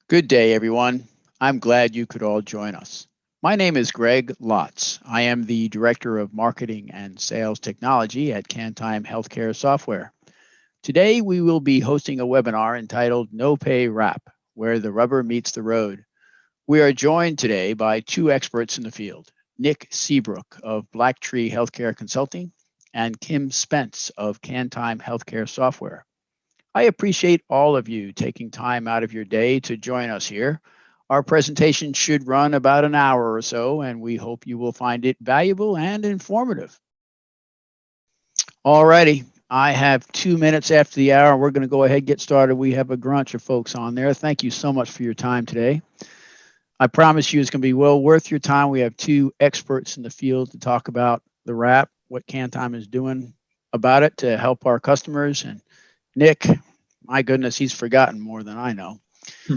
Good day, everyone. I'm glad you could all join us. My name is Greg Lotz. I am the Director of Marketing and Sales Technology at KanTime Healthcare Software. Today, we will be hosting a webinar entitled No Pay Wrap, where the rubber meets the road. We are joined today by two experts in the field, Nick Seabrook of Blacktree Healthcare Consulting and Kim Spence of KanTime Healthcare Software. I appreciate all of you taking time out of your day to join us here. Our presentation should run about an hour or so, and we hope you will find it valuable and informative. Alrighty, I have 2 minutes after the hour. We're going to go ahead and get started. We have a bunch of folks on there. Thank you so much for your time today. I promise you it's going to be well worth your time. We have two experts in the field to talk about the wrap, what KanTime is doing about it to help our customers. And Nick, my goodness, he's forgotten more than I know.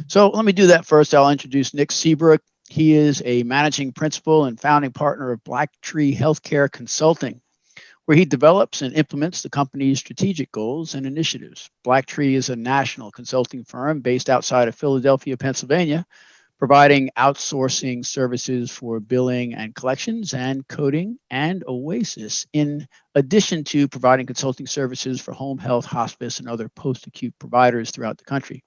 So let me do that first. I'll introduce Nick Seabrook. He is a managing principal and founding partner of Blacktree Healthcare Consulting, where he develops and implements the company's strategic goals and initiatives. Blacktree is a national consulting firm based outside of Philadelphia, Pennsylvania, providing outsourcing services for billing and collections and coding and Oasis, in addition to providing consulting services for home health, hospice, and other post-acute providers throughout the country.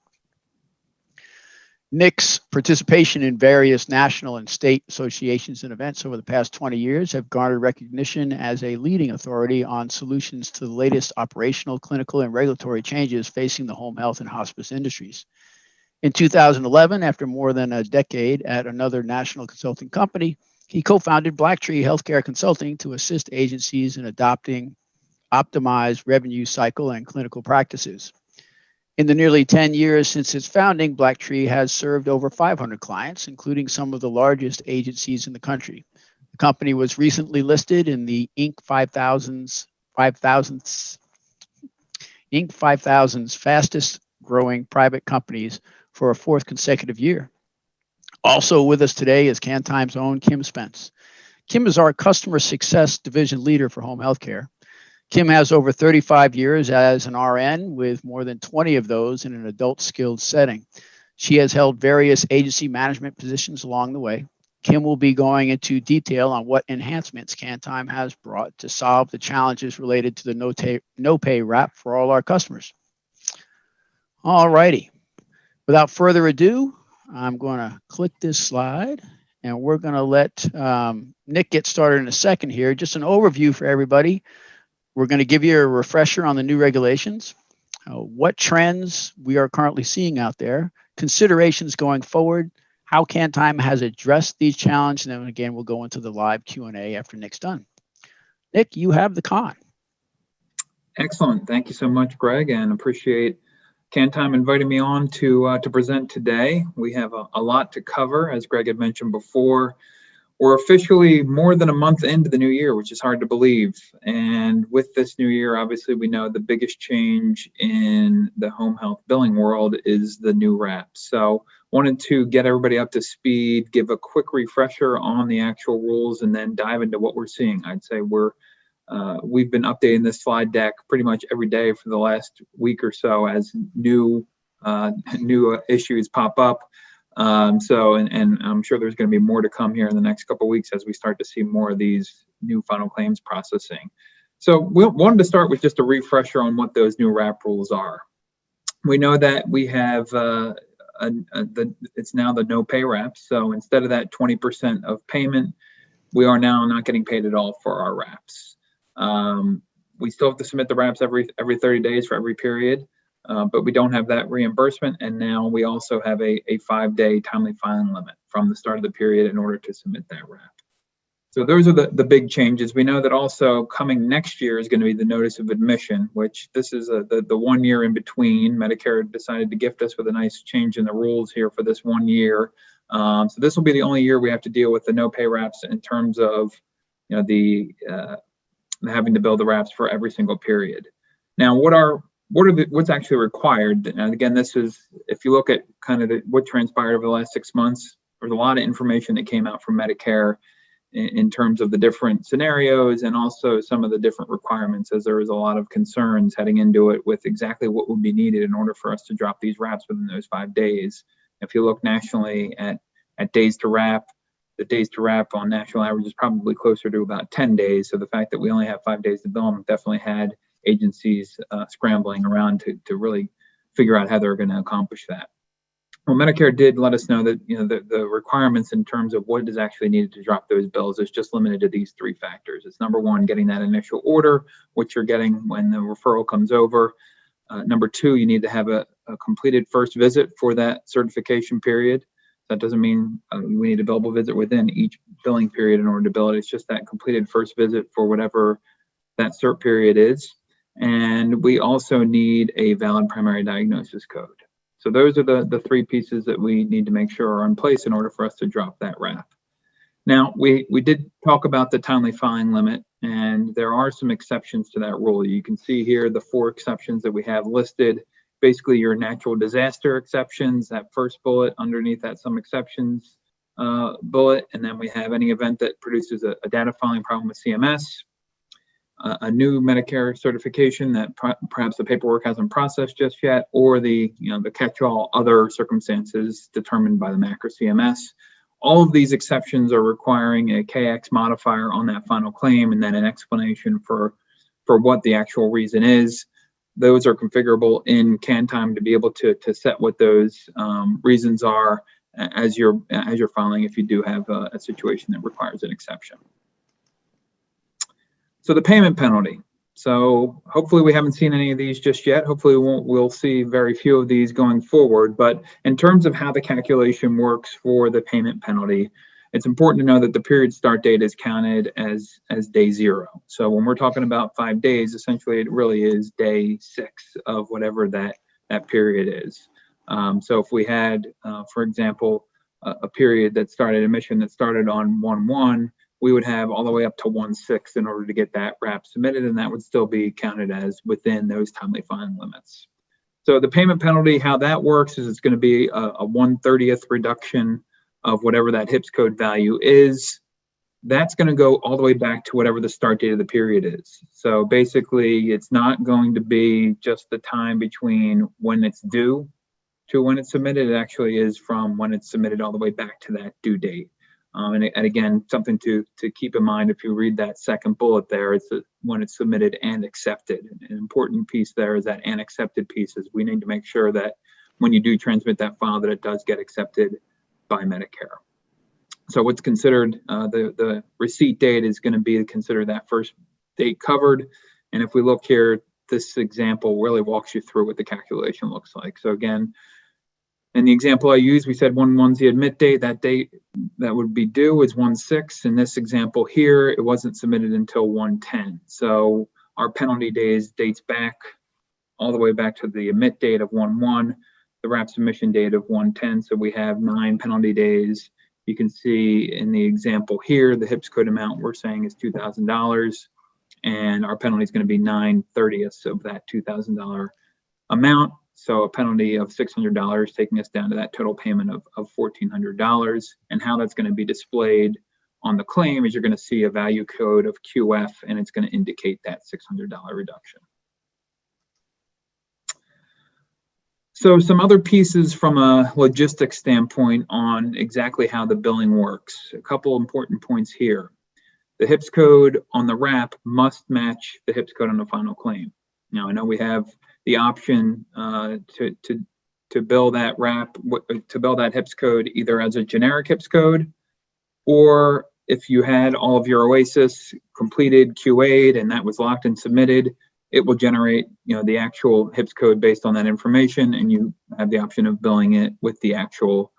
Nick's participation in various national and state associations and events over the past 20 years have garnered recognition as a leading authority on solutions to the latest operational, clinical, and regulatory changes facing the home health and hospice industries. In 2011, after more than a decade at another national consulting company, he co-founded Blacktree Healthcare Consulting to assist agencies in adopting optimized revenue cycle and clinical practices. In the nearly 10 years since its founding, Blacktree has served over 500 clients, including some of the largest agencies in the country. The company was recently listed in the Inc. 5000's fastest growing private companies for a fourth consecutive year. Also with us today is KanTime's own Kim Spence. Kim is our customer success division leader for home healthcare. Kim has over 35 years as an RN, with more than 20 of those in an adult skilled setting. She has held various agency management positions along the way. Kim will be going into detail on what enhancements KanTime has brought to solve the challenges related to the no pay wrap for all our customers. All righty. Without further ado, I'm going to click this slide, and we're going to let Nick get started in a second here. Just an overview for everybody. We're going to give you a refresher on the new regulations, what trends we are currently seeing out there, considerations going forward, how KanTime has addressed these challenges, and then again, we'll go into the live Q&A after Nick's done. Nick, you have the con. Excellent. Thank you so much, Greg, and appreciate KanTime inviting me on to present today. We have a lot to cover, as Greg had mentioned before. We're officially more than a month into the new year, which is hard to believe. And with this new year, obviously, we know the biggest change in the home health billing world is the new wrap. So wanted to get everybody up to speed, give a quick refresher on the actual rules, and then dive into what we're seeing. I'd say we've been updating this slide deck pretty much every day for the last week or so as new issues pop up. And I'm sure there's going to be more to come here in the next couple of weeks as we start to see more of these new final claims processing. So we wanted to start with just a refresher on what those new wrap rules are. We know that we have it's now the no pay wrap. So instead of that 20% of payment, we are now not getting paid at all for our wraps. We still have to submit the wraps every 30 days for every period, but we don't have that reimbursement. And now we also have a 5-day timely filing limit from the start of the period in order to submit that wrap. So those are the big changes. We know that also coming next year is going to be the notice of admission, which this is the 1 year in between. Medicare decided to gift us with a nice change in the rules here for this 1 year. So this will be the only year we have to deal with the no pay wraps in terms of having to bill the wraps for every single period. Now, what's actually required? And again, this is, if you look at kind of what transpired over the last 6 months, there's a lot of information that came out from Medicare in terms of the different scenarios and also some of the different requirements, as there was a lot of concerns heading into it with exactly what would be needed in order for us to drop these wraps within those 5 days. If you look nationally at days to wrap, the days to wrap on national average is probably closer to about 10 days. So the fact that we only have 5 days to bill them definitely had agencies scrambling around to really figure out how they're going to accomplish that. Well, Medicare did let us know that the requirements in terms of what is actually needed to drop those bills is just limited to these 3 factors. It's number 1, getting that initial order, which you're getting when the referral comes over. Number 2, you need to have a completed first visit for that certification period. That doesn't mean we need a billable visit within each billing period in order to bill it. It's just that completed first visit for whatever that cert period is. And we also need a valid primary diagnosis code. So those are the 3 pieces that we need to make sure are in place in order for us to drop that wrap. Now, we did talk about the timely filing limit, and there are some exceptions to that rule. You can see here the 4 exceptions that we have listed. Basically, your natural disaster exceptions, that first bullet underneath that some exceptions bullet, and then we have any event that produces a data filing problem with CMS, a new Medicare certification that perhaps the paperwork hasn't processed just yet, or the catch-all other circumstances determined by the MAC or CMS. All of these exceptions are requiring a KX modifier on that final claim, and then an explanation for what the actual reason is. Those are configurable in KanTime to be able to set what those reasons are as you're filing if you do have a situation that requires an exception. So the payment penalty. So hopefully we haven't seen any of these just yet. Hopefully we'll see very few of these going forward. But in terms of how the calculation works for the payment penalty, it's important to know that the period start date is counted as day 0. So when we're talking about 5 days, essentially it really is day 6 of whatever that period is. So if we had, for example, a period that started admission that started on 1/1, we would have all the way up to 1/6 in order to get that wrap submitted, and that would still be counted as within those timely filing limits. So the payment penalty, how that works is it's going to be a 1/30th reduction of whatever that HIPS code value is. That's going to go all the way back to whatever the start date of the period is. So basically, it's not going to be just the time between when it's due to when it's submitted. It actually is from when it's submitted all the way back to that due date. And again, something to keep in mind if you read that second bullet there, it's when it's submitted and accepted. An important piece there is that and accepted piece is we need to make sure that when you do transmit that file that it does get accepted by Medicare. So what's considered the receipt date is going to be considered that first date covered. And if we look here, this example really walks you through what the calculation looks like. So again, in the example I used, we said 1/1's the admit date. That date that would be due is 1/6. In this example here, it wasn't submitted until 1/10. So our penalty days dates back all the way back to the admit date of 1/1, the wrap submission date of 1/10. So we have 9 penalty days. You can see in the example here, the HIPS code amount we're saying is $2,000, and our penalty is going to be 9/30ths of that $2,000 amount. So a penalty of $600, taking us down to that total payment of $1,400. And how that's going to be displayed on the claim is you're going to see a value code of QF, and it's going to indicate that $600 reduction. So some other pieces from a logistics standpoint on exactly how the billing works. A couple important points here. The HIPS code on the wrap must match the HIPS code on the final claim. Now, I know we have the option to bill that wrap, to bill that HIPS code either as a generic HIPS code, or if you had all of your OASIS completed, QA'd, and that was locked and submitted, it will generate the actual HIPS code based on that information, and you have the option of billing it with the actual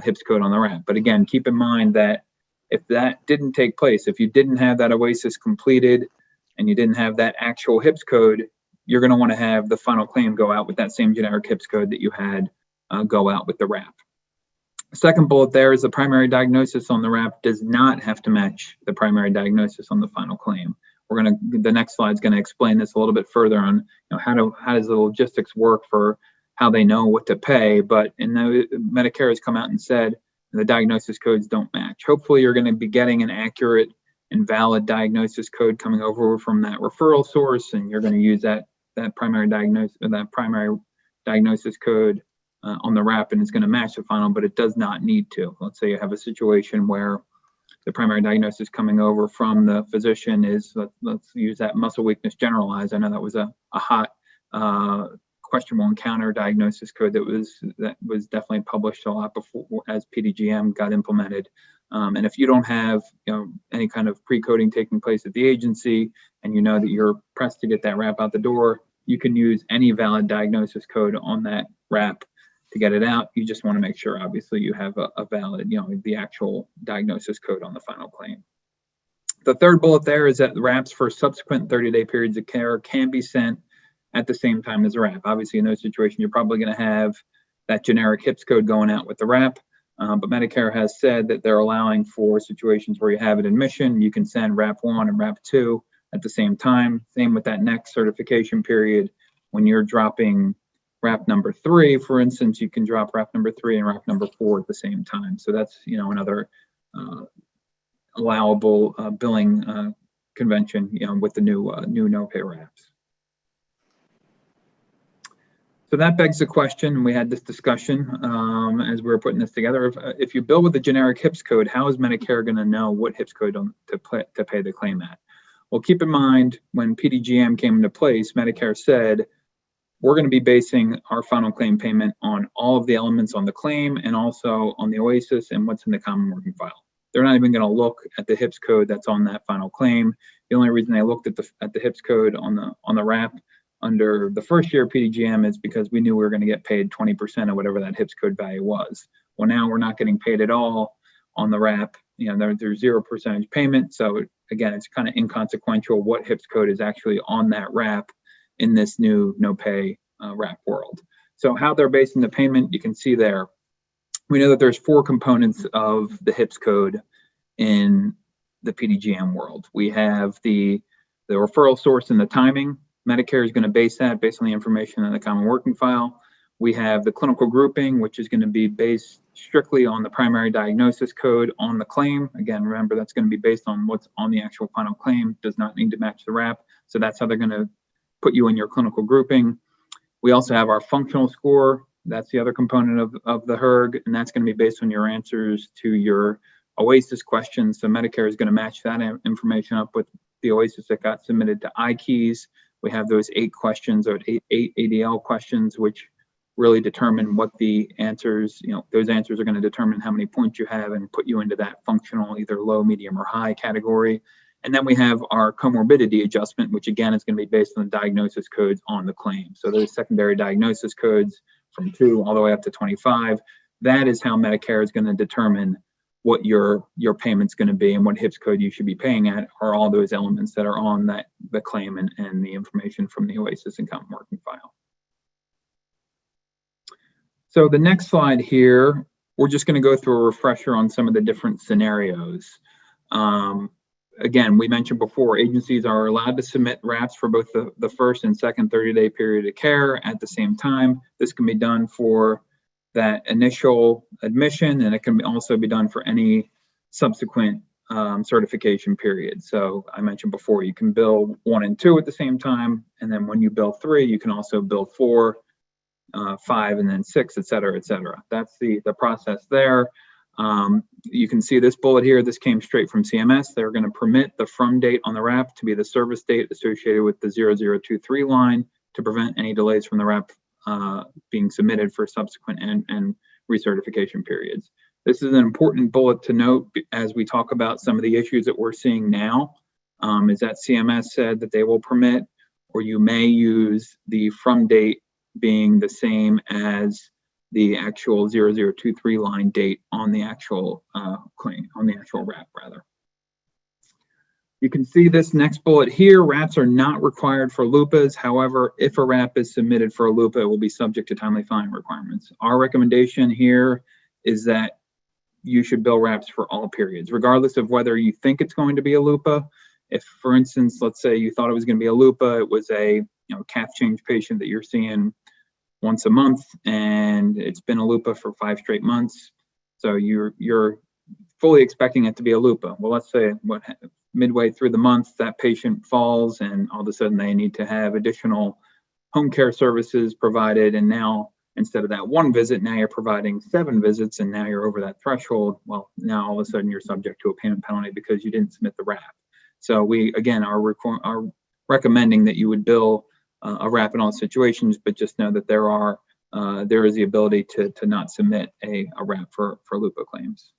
HIPS code on the wrap. But again, keep in mind that if that didn't take place, if you didn't have that OASIS completed and you didn't have that actual HIPS code, you're going to want to have the final claim go out with that same generic HIPS code that you had go out with the wrap. The second bullet there is the primary diagnosis on the wrap does not have to match the primary diagnosis on the final claim. The next slide is going to explain this a little bit further on how does the logistics work for how they know what to pay. But Medicare has come out and said the diagnosis codes don't match. Hopefully you're going to be getting an accurate and valid diagnosis code coming over from that referral source, and you're going to use that primary diagnosis code on the wrap, and it's going to match the final, but it does not need to. Let's say you have a situation where the primary diagnosis coming over from the physician is, let's use that muscle weakness generalized. I know that was a hot questionable encounter diagnosis code that was definitely published a lot before as PDGM got implemented. And if you don't have any kind of pre-coding taking place at the agency, and you know that you're pressed to get that wrap out the door, you can use any valid diagnosis code on that wrap to get it out. You just want to make sure, obviously, you have a valid, the actual diagnosis code on the final claim. The third bullet there is that wraps for subsequent 30-day periods of care can be sent at the same time as the wrap. Obviously, in those situations, you're probably going to have that generic HIPS code going out with the wrap, but Medicare has said that they're allowing for situations where you have an admission, you can send wrap 1 and wrap 2 at the same time. Same with that next certification period. When you're dropping wrap number 3, for instance, you can drop wrap number 3 and wrap number 4 at the same time. So that's another allowable billing convention with the new no-pay wraps. So that begs the question, and we had this discussion as we were putting this together. If you bill with the generic HIPS code, how is Medicare going to know what HIPS code to pay the claim at? Well, keep in mind, when PDGM came into place, Medicare said, we're going to be basing our final claim payment on all of the elements on the claim and also on the OASIS and what's in the common working file. They're not even going to look at the HIPS code that's on that final claim. The only reason they looked at the HIPS code on the wrap under the first year of PDGM is because we knew we were going to get paid 20% of whatever that HIPS code value was. Well, now we're not getting paid at all on the wrap. There's 0% payment. So again, it's kind of inconsequential what HIPS code is actually on that wrap in this new no-pay wrap world. So how they're basing the payment, you can see there. We know that there's 4 components of the HIPS code in the PDGM world. We have the referral source and the timing. Medicare is going to base that based on the information in the common working file. We have the clinical grouping, which is going to be based strictly on the primary diagnosis code on the claim. Again, remember, that's going to be based on what's on the actual final claim, does not need to match the wrap. So that's how they're going to put you in your clinical grouping. We also have our functional score. That's the other component of the HERG, and that's going to be based on your answers to your OASIS questions. So Medicare is going to match that information up with the OASIS that got submitted to iKeys. We have those 8 questions, or eight ADL questions, which really determine what the answers, those answers are going to determine how many points you have and put you into that functional, either low, medium, or high category. And then we have our comorbidity adjustment, which again is going to be based on the diagnosis codes on the claim. So those secondary diagnosis codes from 2 all the way up to 25, that is how Medicare is going to determine what your payment's going to be and what HIPS code you should be paying at, are all those elements that are on the claim and the information from the OASIS and common working file. So the next slide here, we're just going to go through a refresher on some of the different scenarios. Again, we mentioned before, agencies are allowed to submit wraps for both the first and second 30-day period of care at the same time. This can be done for that initial admission, and it can also be done for any subsequent certification period. So I mentioned before, you can bill 1 and 2 at the same time, and then when you bill 3, you can also bill 4, 5, and then 6, et cetera, et cetera. That's the process there. You can see this bullet here. This came straight from CMS. They're going to permit the from date on the wrap to be the service date associated with the 0023 line to prevent any delays from the wrap being submitted for subsequent and recertification periods. This is an important bullet to note as we talk about some of the issues that we're seeing now, is that CMS said that they will permit, or you may use the from date being the same as the actual 0023 line date on the actual claim, on the actual wrap rather. You can see this next bullet here. Wraps are not required for LUPAs. However, if a wrap is submitted for a LUPA, it will be subject to timely filing requirements. Our recommendation here is that you should bill wraps for all periods, regardless of whether you think it's going to be a LUPA. If, for instance, let's say you thought it was going to be a LUPA, it was a calf change patient that you're seeing once a month, and it's been a LUPA for 5 straight months. So you're fully expecting it to be a LUPA. Well, let's say midway through the month, that patient falls and all of a sudden they need to have additional home care services provided. And now instead of that one visit, now you're providing 7 visits, and now you're over that threshold. Well, now all of a sudden you're subject to a payment penalty because you didn't submit the RAP. So we, again, are recommending that you would bill a RAP in all situations, but just know that there is the ability to not submit a RAP for LUPA claims.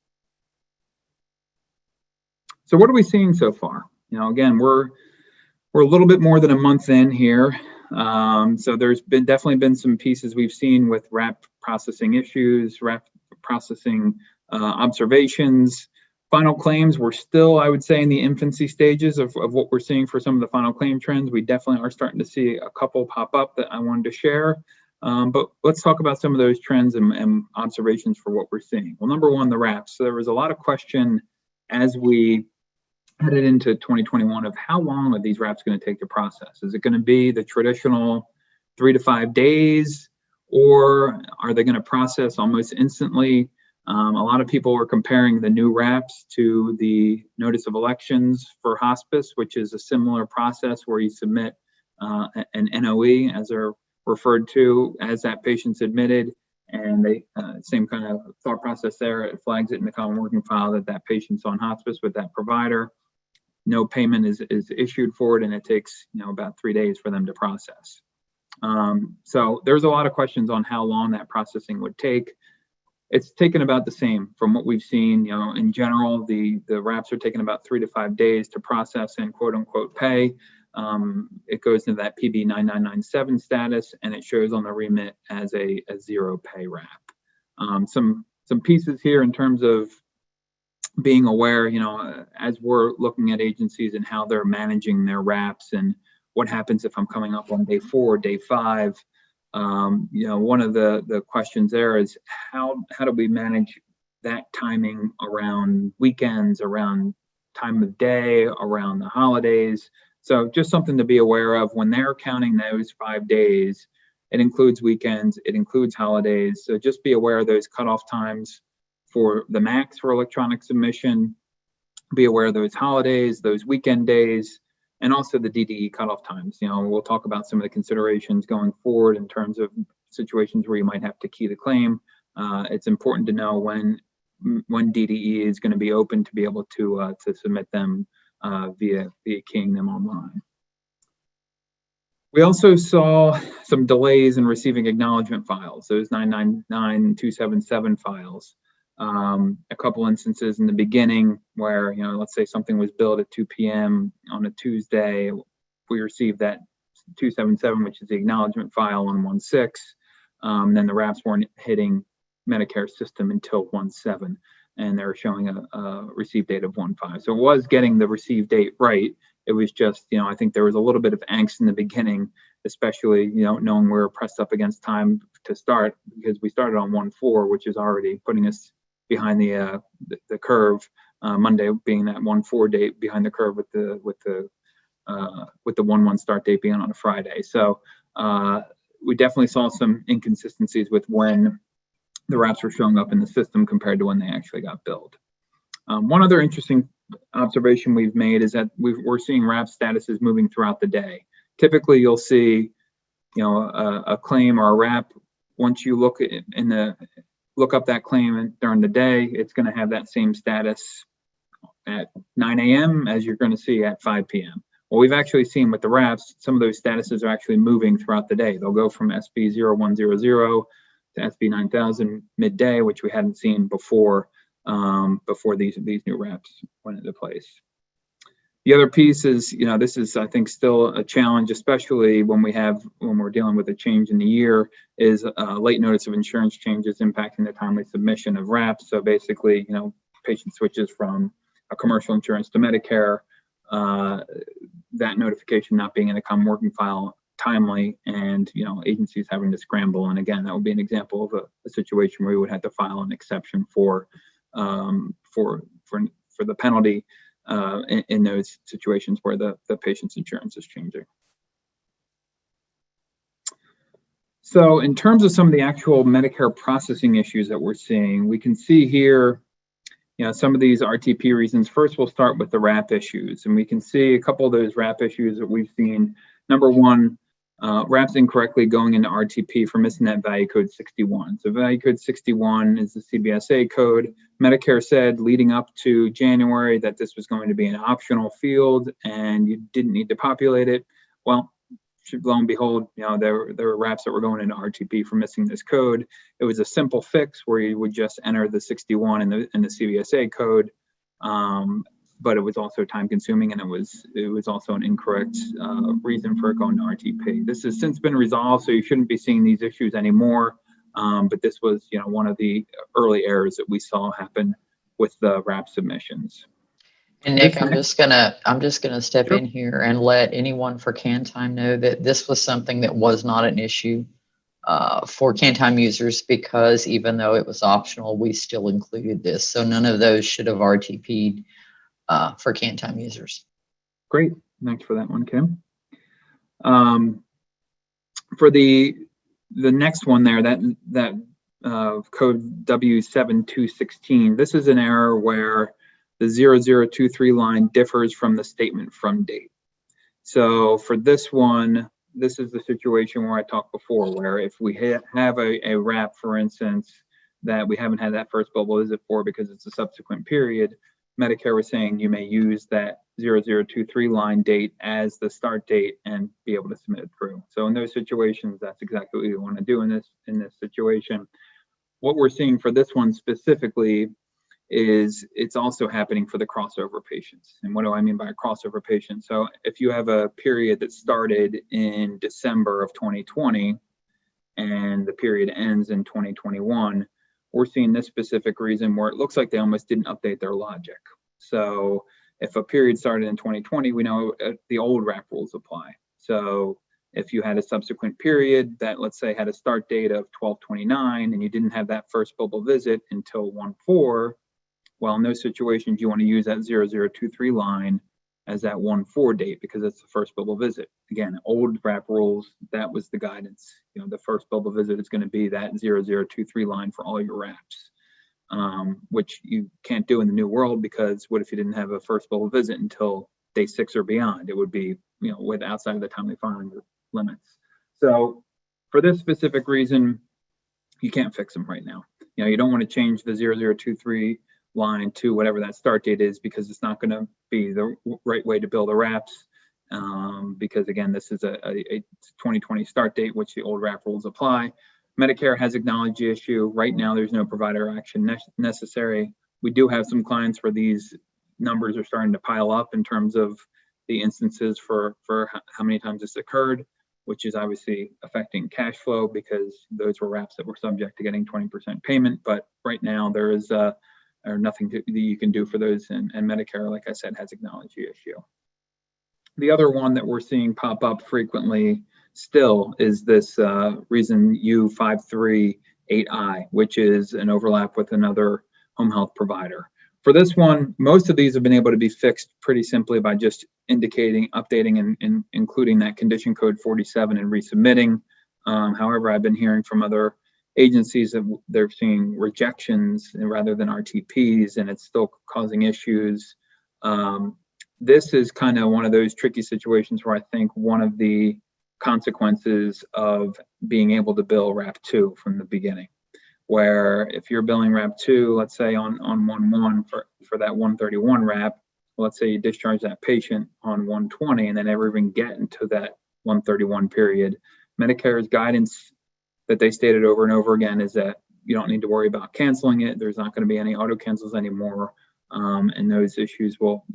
So what are we seeing so far? Again, we're a little bit more than a month in here. So there's definitely been some pieces we've seen with RAP processing issues, RAP processing observations. Final claims, we're still, I would say, in the infancy stages of what we're seeing for some of the final claim trends. We definitely are starting to see a couple pop up that I wanted to share. But let's talk about some of those trends and observations for what we're seeing. Well, number one, the RAPs. So there was a lot of question as we headed into 2021 of how long are these RAPs going to take to process? Is it going to be the traditional 3 to 5 days, or are they going to process almost instantly? A lot of people are comparing the new RAPs to the notice of elections for hospice, which is a similar process where you submit an NOE, as they're referred to, as that patient's admitted, and they same kind of thought process there. It flags it in the common working file that that patient's on hospice with that provider. No payment is issued for it, and it takes about 3 days for them to process. So there's a lot of questions on how long that processing would take. It's taken about the same from what we've seen. In general, the RAPs are taking about 3 to 5 days to process and quote unquote pay. It goes into that PB 9997 status, and it shows on the remit as a 0 pay RAP. Some pieces here in terms of being aware, as we're looking at agencies and how they're managing their RAPs and what happens if I'm coming up on day 4, day 5. One of the questions there is how do we manage that timing around weekends, around time of day, around the holidays. So just something to be aware of when they're counting those 5 days. It includes weekends, it includes holidays. So just be aware of those cutoff times for the max for electronic submission. Be aware of those holidays, those weekend days, and also the DDE cutoff times. We'll talk about some of the considerations going forward in terms of situations where you might have to key the claim. It's important to know when DDE is going to be open to be able to submit them via keying them online. We also saw some delays in receiving acknowledgement files, those 999, 277 files. A couple instances in the beginning where, let's say something was billed at 2 p.m. on a Tuesday. We received that 277, which is the acknowledgement file, on 1/6. Then the RAPs weren't hitting Medicare system until 1/7, and they're showing a receive date of 1/5. So it was getting the receive date right. It was just, I think there was a little bit of angst in the beginning, especially, knowing we're pressed up against time to start, because we started on 1/4, which is already putting us behind the curve. Monday being that 1/4 date behind the curve with the 1/1 start date being on a Friday. So we definitely saw some inconsistencies with when the RAPs were showing up in the system compared to when they actually got billed. One other interesting observation we've made is that we're seeing RAP statuses moving throughout the day. Typically, you'll see, a claim or a RAP. Once you look up that claim during the day, it's going to have that same status at 9 a.m. as you're going to see at 5 p.m. Well, we've actually seen with the RAPs, some of those statuses are actually moving throughout the day. They'll go from SB 0100 to SB 9000 midday, which we hadn't seen before these new RAPs went into place. The other piece is, this is, I think, still a challenge, especially when we're dealing with a change in the year, is late notice of insurance changes impacting the timely submission of RAPs. So basically, patient switches from a commercial insurance to Medicare, that notification not being in a common working file timely, and agencies having to scramble. And again, that would be an example of a situation where we would have to file an exception for the penalty in those situations where the patient's insurance is changing. So in terms of some of the actual Medicare processing issues that we're seeing, we can see here, some of these RTP reasons. First, we'll start with the RAP issues, and we can see a couple of those RAP issues that we've seen. Number one, wraps incorrectly going into RTP for missing that value code 61. So value code 61 is the CBSA code. Medicare said leading up to January that this was going to be an optional field and you didn't need to populate it. Well, lo and behold, there were wraps that were going into RTP for missing this code. It was a simple fix where you would just enter the 61 in the CBSA code. But it was also time consuming, and it was also an incorrect reason for it going to RTP. This has since been resolved, so you shouldn't be seeing these issues anymore. But this was, one of the early errors that we saw happen with the wrap submissions. And Nick, I'm just gonna step Sure. in here and let anyone for KanTime know that this was something that was not an issue for KanTime users, because even though it was optional, we still included this. So none of those should have RTP'd for KanTime users. Great, thanks for that one, Kim. For the next one there, that code W7216, this is an error where the 0023 line differs from the statement from date. So for this one, this is the situation where I talked before, where if we have a wrap, for instance, that we haven't had that first billable visit for because it's a subsequent period, Medicare was saying you may use that 0023 line date as the start date and be able to submit it through. So in those situations, that's exactly what we want to do in this situation. What we're seeing for this one specifically is it's also happening for the crossover patients. And what do I mean by a crossover patient? So if you have a period that started in December of 2020 and the period ends in 2021, we're seeing this specific reason where it looks like they almost didn't update their logic. So if a period started in 2020, we know the old wrap rules apply. So if you had a subsequent period that, let's say, had a start date of 12/29 and you didn't have that first billable visit until 1/4, well, in those situations, you want to use that 0023 line as that 1/4 date because it's the first billable visit. Again, old wrap rules, that was the guidance. The first billable visit is going to be that 0023 line for all your wraps, which you can't do in the new world, because what if you didn't have a first billable visit until day 6 or beyond? It would be, with outside of the timely filing limits. So for this specific reason, you can't fix them right now. You don't want to change the 0023 line to whatever that start date is, because it's not going to be the right way to bill the wraps, because again, this is a 2020 start date, which the old wrap rules apply. Medicare has acknowledged the issue. Right now, there's no provider action necessary. We do have some clients where these numbers are starting to pile up in terms of the instances for how many times this occurred, which is obviously affecting cash flow because those were wraps that were subject to getting 20% payment. But right now, there is or nothing that you can do for those, and Medicare, like I said, has acknowledged the issue. The other one that we're seeing pop up frequently still is this reason U538I, which is an overlap with another home health provider. For this one, most of these have been able to be fixed pretty simply by just indicating, updating, and including that condition code 47 and resubmitting. However, I've been hearing from other agencies that they're seeing rejections rather than RTPs, and it's still causing issues. This is kind of one of those tricky situations where I think one of the consequences of being able to bill wrap 2 from the beginning, where if you're billing wrap 2, let's say on 1/1 for that 131 wrap, let's say you discharge that patient on 120 and they never even get into that 131 period. Medicare's guidance that they stated over and over again is that you don't need to worry about canceling it. There's not going to be any auto cancels anymore, and those issues will,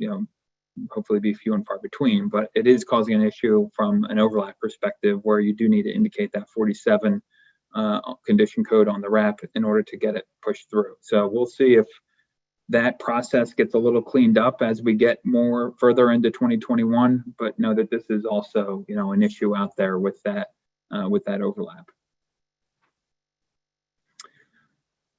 hopefully be few and far between. But it is causing an issue from an overlap perspective, where you do need to indicate that 47 condition code on the wrap in order to get it pushed through. So we'll see if that process gets a little cleaned up as we get more further into 2021. But know that this is also, an issue out there with that overlap.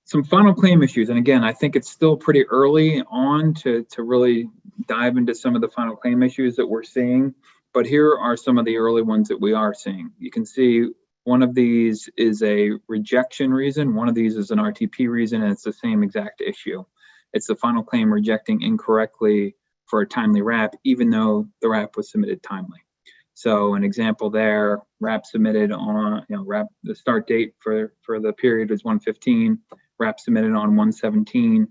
Some final claim issues, and again, I think it's still pretty early on to really dive into some of the final claim issues that we're seeing, but here are some of the early ones that we are seeing. You can see one of these is a rejection reason, one of these is an RTP reason, and it's the same exact issue. It's the final claim rejecting incorrectly for a timely wrap, even though the wrap was submitted timely. So an example there, wrap submitted on, the start date for the period is 1/15, wrap submitted on 1/17,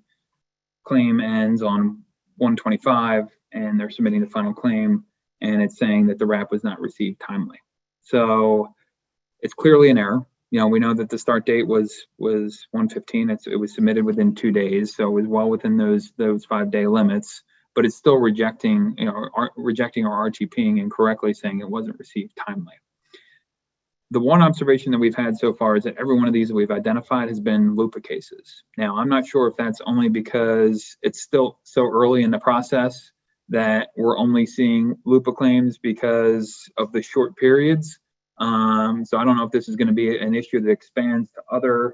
claim ends on 1/25, and they're submitting the final claim, and it's saying that the wrap was not received timely. So it's clearly an error. We know that the start date was 1/15. It was submitted within 2 days, so it was well within those 5-day limits. But it's still rejecting our RTPing incorrectly, saying it wasn't received timely. The one observation that we've had so far is that every one of these that we've identified has been LUPA cases. Now, I'm not sure if that's only because it's still so early in the process that we're only seeing LUPA claims because of the short periods. So I don't know if this is going to be an issue that expands to other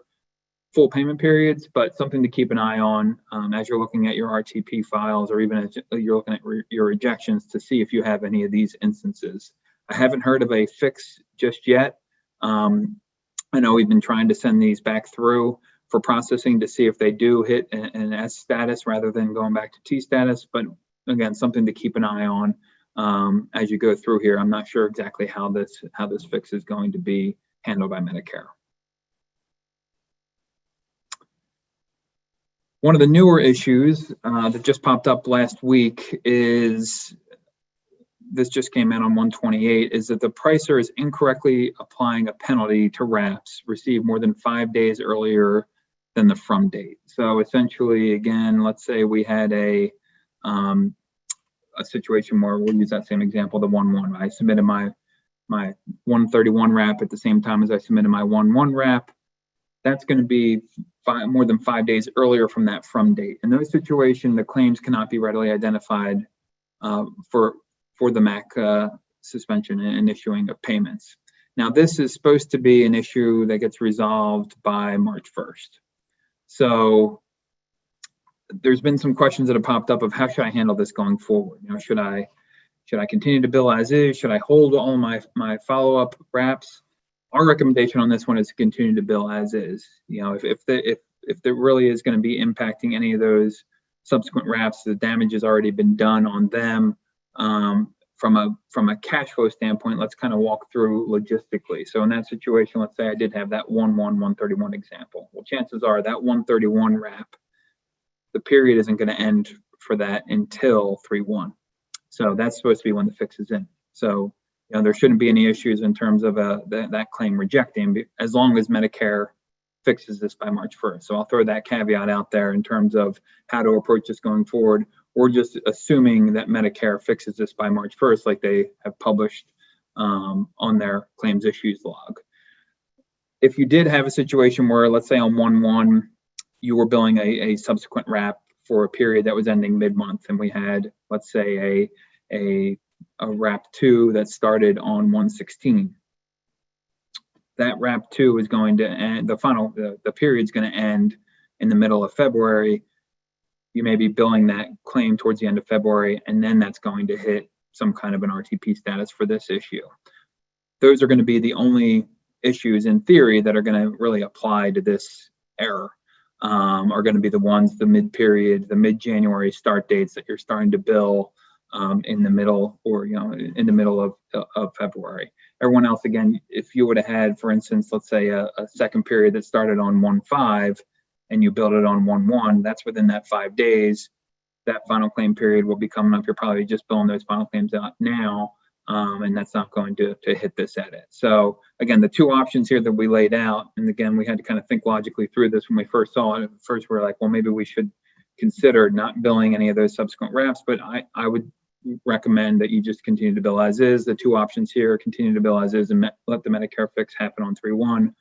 full payment periods, but something to keep an eye on as you're looking at your RTP files, or even as you're looking at your rejections, to see if you have any of these instances. I haven't heard of a fix just yet. I know we've been trying to send these back through for processing to see if they do hit an S status rather than going back to T status, but again, something to keep an eye on as you go through here. I'm not sure exactly how this fix is going to be handled by Medicare. One of the newer issues that just popped up last week is, this just came in on 1/28, is that the pricer is incorrectly applying a penalty to wraps received more than 5 days earlier than the from date. So essentially, again, let's say we had a situation where we'll use that same example, the 1/1. I submitted my 1/31 wrap at the same time as I submitted my 1/1 wrap. That's going to be more than 5 days earlier from that from date. In those situations, the claims cannot be readily identified for the MAC suspension and issuing of payments. Now, this is supposed to be an issue that gets resolved by March 1st. So there's been some questions that have popped up of how should I handle this going forward? Should I continue to bill as is? Should I hold all my follow-up wraps? Our recommendation on this one is to continue to bill as is. If there really is going to be impacting any of those subsequent wraps, the damage has already been done on them. From a cash flow standpoint, let's kind of walk through logistically. So in that situation, let's say I did have that 1/1/131 example. Well, chances are that 1/31 wrap, the period isn't going to end for that until 3/1. So that's supposed to be when the fix is in. So there shouldn't be any issues in terms of that claim rejecting, as long as Medicare fixes this by March 1st. So I'll throw that caveat out there in terms of how to approach this going forward. We're just assuming that Medicare fixes this by March 1st, like they have published on their claims issues log. If you did have a situation where, let's say on 1/1, you were billing a subsequent wrap for a period that was ending mid-month, and we had, let's say, a wrap 2 that started on 1/16. That wrap 2 is going to end, the period's going to end in the middle of February. You may be billing that claim towards the end of February, and then that's going to hit some kind of an RTP status for this issue. Those are going to be the only issues in theory that are going to really apply to this error, are going to be the ones, the mid-period, the mid-January start dates that you're starting to bill in the middle, or in the middle of February. Everyone else, again, if you would have had, for instance, let's say a second period that started on 1/5 and you build it on 1/1, that's within that 5 days. That final claim period will be coming up. You're probably just billing those final claims out now, and that's not going to hit this edit. So again, the two options here that we laid out, and again, we had to kind of think logically through this when we first saw it. At first, we were like, well, maybe we should consider not billing any of those subsequent wraps, but I would recommend that you just continue to bill as is. The two options here: continue to bill as is and let the Medicare fix happen on 3/1,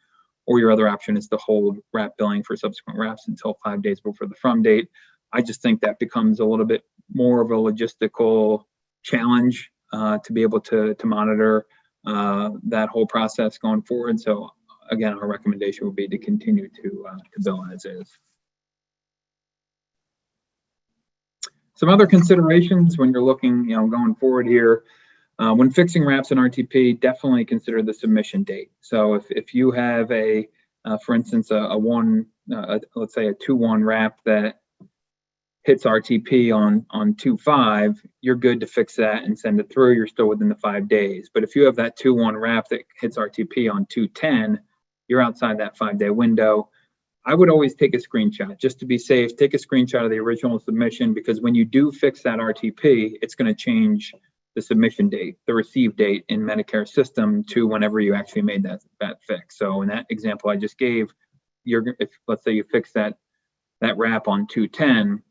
or your other option is to hold wrap billing for subsequent wraps until 5 days before the from date. I just think that becomes a little bit more of a logistical challenge to be able to monitor that whole process going forward. So again, our recommendation would be to continue to bill as is. Some other considerations when you're looking, going forward here, when fixing wraps in RTP, definitely consider the submission date. So if you have for instance, let's say a 2/1 wrap that hits RTP on 2/5, you're good to fix that and send it through. You're still within the 5 days. But if you have that 2/1 wrap that hits RTP on 2/10, you're outside that 5-day window. I would always take a screenshot just to be safe. Take a screenshot of the original submission, because when you do fix that RTP, it's going to change the submission date, the receive date in Medicare system to whenever you actually made that fix. So in that example I just gave, if let's say you fix that wrap on 2/10,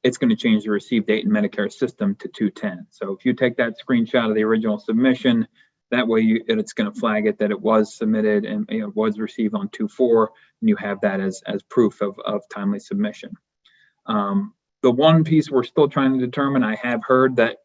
it's going to change the receive date in Medicare system to 2/10. So if you take that screenshot of the original submission, that way it's going to flag it that it was submitted and it was received on 2/4, and you have that as proof of timely submission. The one piece we're still trying to determine, I have heard that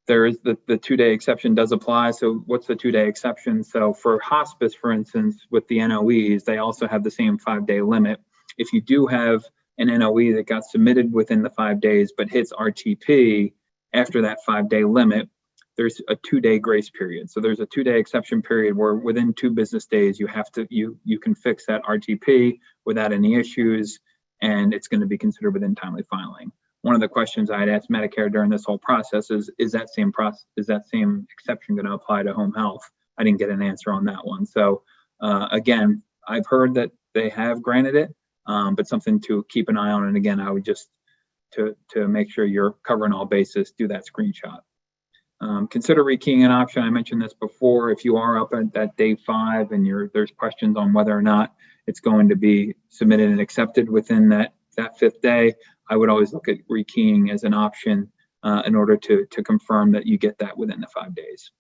there is the 2-day exception does apply. So what's the 2-day exception? So for hospice, for instance, with the NOEs, they also have the same 5-day limit. If you do have an NOE that got submitted within the 5 days but hits RTP after that 5-day limit, there's a 2-day grace period. So there's a 2-day exception period where within 2 business days you can fix that RTP without any issues, and it's going to be considered within timely filing. One of the questions I had asked Medicare during this whole process is that same exception going to apply to home health? I didn't get an answer on that one. So again, I've heard that they have granted it, but something to keep an eye on. And again, I would just to make sure you're covering all bases, do that screenshot. Consider rekeying an option. I mentioned this before. If you are up at that day 5 and there's questions on whether or not it's going to be submitted and accepted within that 5th day, I would always look at rekeying as an option in order to confirm that you get that within the 5 days.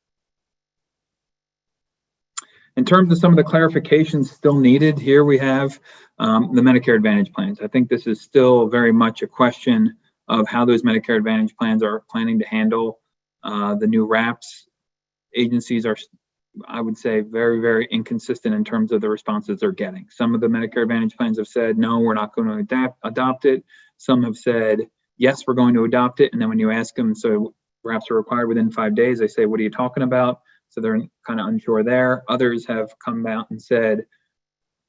In terms of some of the clarifications still needed, here we have the Medicare Advantage plans. I think this is still very much a question of how those Medicare Advantage plans are planning to handle the new wraps. Agencies are, I would say, very, very inconsistent in terms of the responses they're getting. Some of the Medicare Advantage plans have said, no, we're not going to adopt it. Some have said, yes, we're going to adopt it. And then when you ask them, so wraps are required within 5 days, they say, what are you talking about? So they're kind of unsure there. Others have come out and said,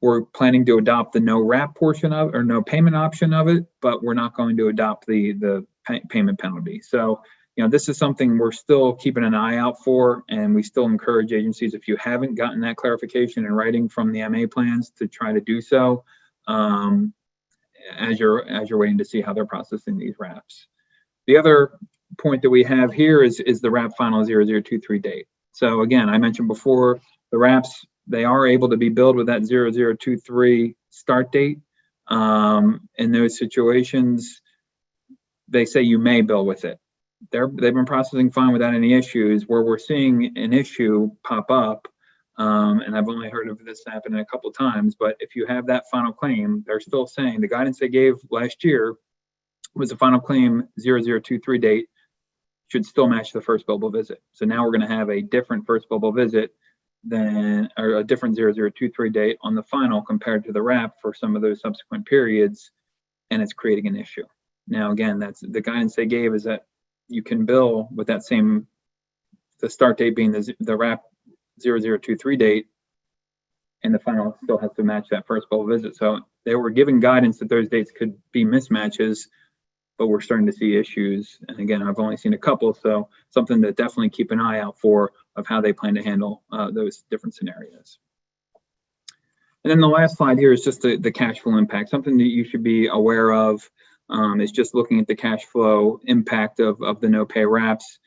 we're planning to adopt the no wrap portion of, or no payment option of it, but we're not going to adopt the payment penalty. So, this is something we're still keeping an eye out for, and we still encourage agencies, if you haven't gotten that clarification in writing from the MA plans, to try to do so as you're waiting to see how they're processing these wraps. The other point that we have here is the wrap final 0023 date. So again, I mentioned before, the wraps, they are able to be billed with that 0023 start date. In those situations, they say you may bill with it. They've been processing fine without any issues. Where we're seeing an issue pop up, and I've only heard of this happening a couple of times, but if you have that final claim, they're still saying the guidance they gave last year was the final claim 0023 date should still match the first billable visit. So now we're going to have a different first billable visit or a different 0023 date on the final compared to the wrap for some of those subsequent periods, and it's creating an issue. Now, again, that's the guidance they gave, is that you can bill with that same, the start date being the wrap 0023 date, and the final still has to match that first billable visit. So they were giving guidance that those dates could be mismatches, but we're starting to see issues. And again, I've only seen a couple, so something to definitely keep an eye out for of how they plan to handle those different scenarios. And then the last slide here is just the cash flow impact. Something that you should be aware of is just looking at the cash flow impact of the no pay wraps.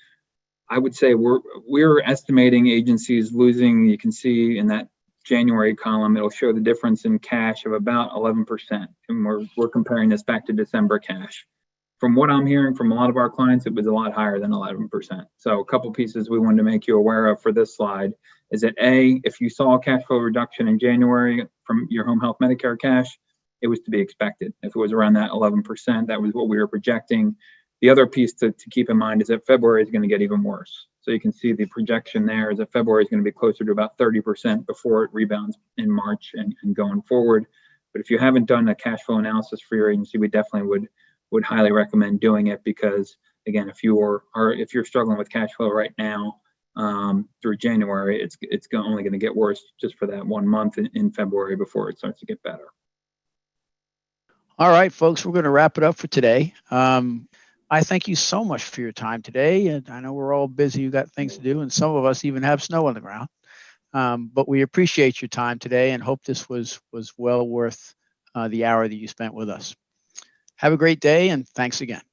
I would say we're estimating agencies losing, you can see in that January column, it'll show the difference in cash of about 11%. And we're comparing this back to December cash. From what I'm hearing from a lot of our clients, it was a lot higher than 11%. So a couple pieces we wanted to make you aware of for this slide is that A, if you saw a cash flow reduction in January from your home health Medicare cash, it was to be expected. If it was around that 11%, that was what we were projecting. The other piece to keep in mind is that February is going to get even worse. So you can see the projection there is that February is going to be closer to about 30% before it rebounds in March and going forward. But if you haven't done a cash flow analysis for your agency, we definitely would highly recommend doing it, because again, if you're struggling with cash flow right now through January, it's only going to get worse just for that 1 month in February before it starts to get better. All right, folks, we're going to wrap it up for today. I thank you so much for your time today. And I know we're all busy, you got things to do, and some of us even have snow on the ground. But we appreciate your time today and hope this was well worth the hour that you spent with us. Have a great day, and thanks again.